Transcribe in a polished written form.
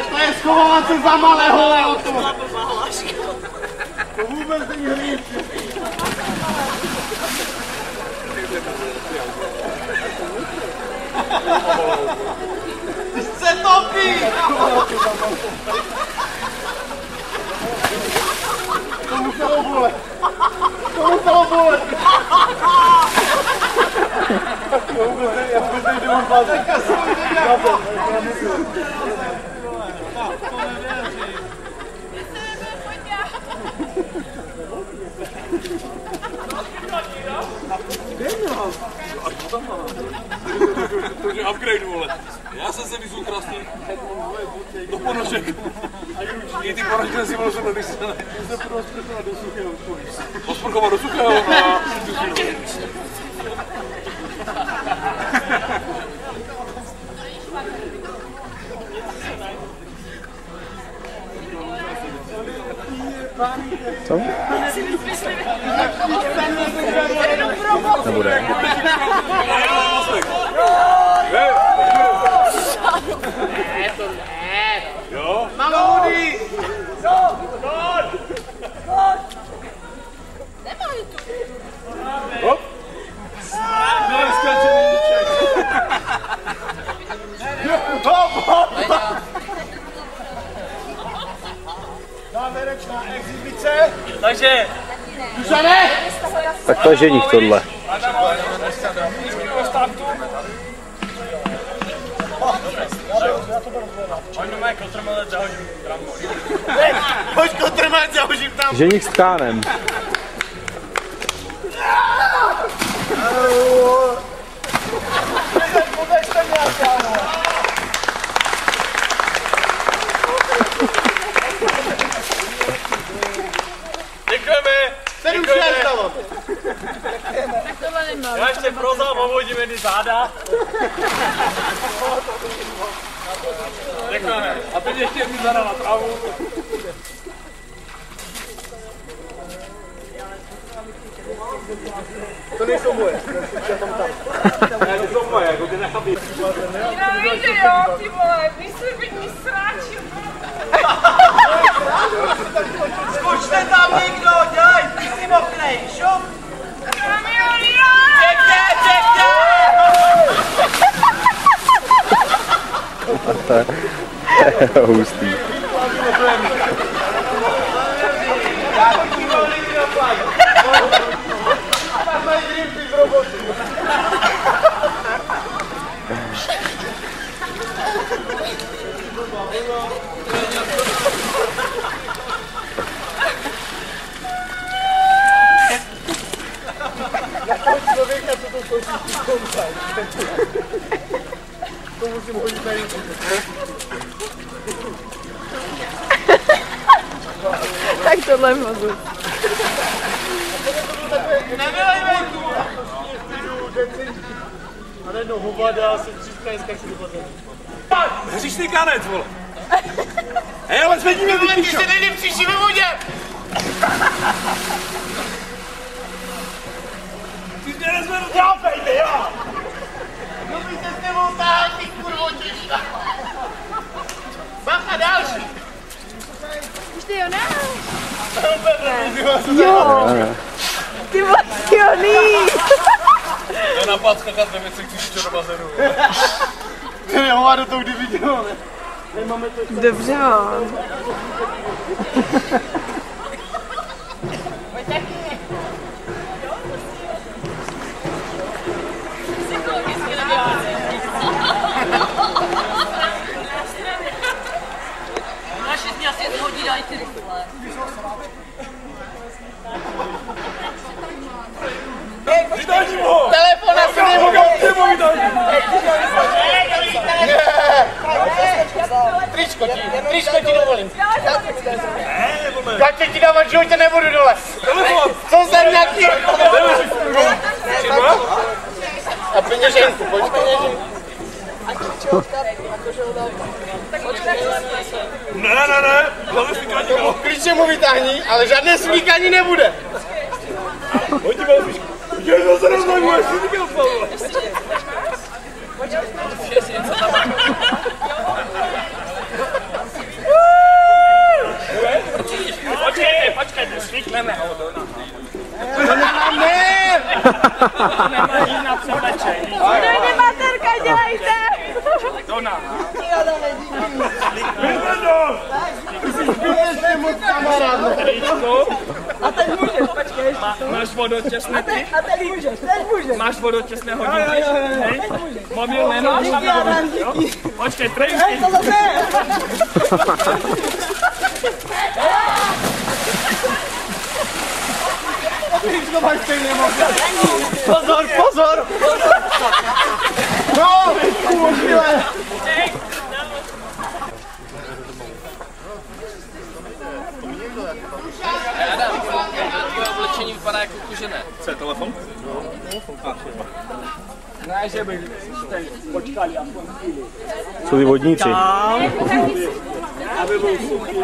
To je schovávat se za malého Leo. To vůbec není hřív. Ty se topí! To muselo bolet. To muselo bolet. Já vůbec nejdu mám pláze. To je upgrade, vole. Já jsem se vyzul krásný do ponožek. I ty ponožky si bylo super vysvětlené. Já se budu rozprchovat do suchého. Rozprchovat do suchého? Co? Nebude. Ne, to ne. Jo? Malou Nemají tu. Hop. Závěrečná exibice. Takže, Dušane! Tak to je ženich tohle. Pojď kotrmelec, já hožím tam. Ženich s tkánem. Podežte mě, kámo. Děkujeme. 7-6, Davo. Tak tohle nemám. Já ještě prozám, ovodím jedny záda. Děkujeme. A teď ještě jedný záda na trávu. To nejsou moje. Ne, to jsou moje, jako ty nechabí. Já víte, jo, ty vole, vysvětlení sráči. Skočte tam někdo, dělej, ty jsi mokrej, šup. Čekně! To je hustý. Člověka, co to stojí v konce. To musím hodit na YouTube. Tak tohle mozu. Nevylej venku! A najednou hovada se tříská jeskačí do bazénu. Hřišný kanec, vole. Hej, ale zvedni mě, Ty se nejde příští ve vodě! Ty mě nezvedu. Já pejde, já! No by se s tebou táhat, ty kurvočišta! Bacha, další! Už ty jo, ne? Jo! Ty moc silný! To je napad skakat ve věcech, když to do bazénu. Ty hovado to kdy viděl, ne? Dobře, jo. Naše dny asi hodí dají ty vole. Vydážím ho! Telefon na sebe nemohou! Tričko ti dovolím. Gače ti dávat, že tě nebudu dole. Telefon! Co jsem nějaký? A peněženku, pojď peněženku. Ne, hlavně slíkání bylo. Klíče mu vytáhni, ale žádné slíkání nebude. Pojď ti velmi. Je to se rozhodně, jestli ty byl spolu. A teď můžeš, počkej. Máš vodotěsné A teď můžeš, Máš vodotěsné hodinky? Teď můžeš. Mobil nemáš? Díky, Adam, díky. Počkej, Hej, trejky. to zase! Pozor, pozor! No, umožnile! Tvoje oblečení vypadá jako kužené. Co je telefon? Ne, že bych počkali aspoň chvíli. Co ty vodníci? Aby byl suchý.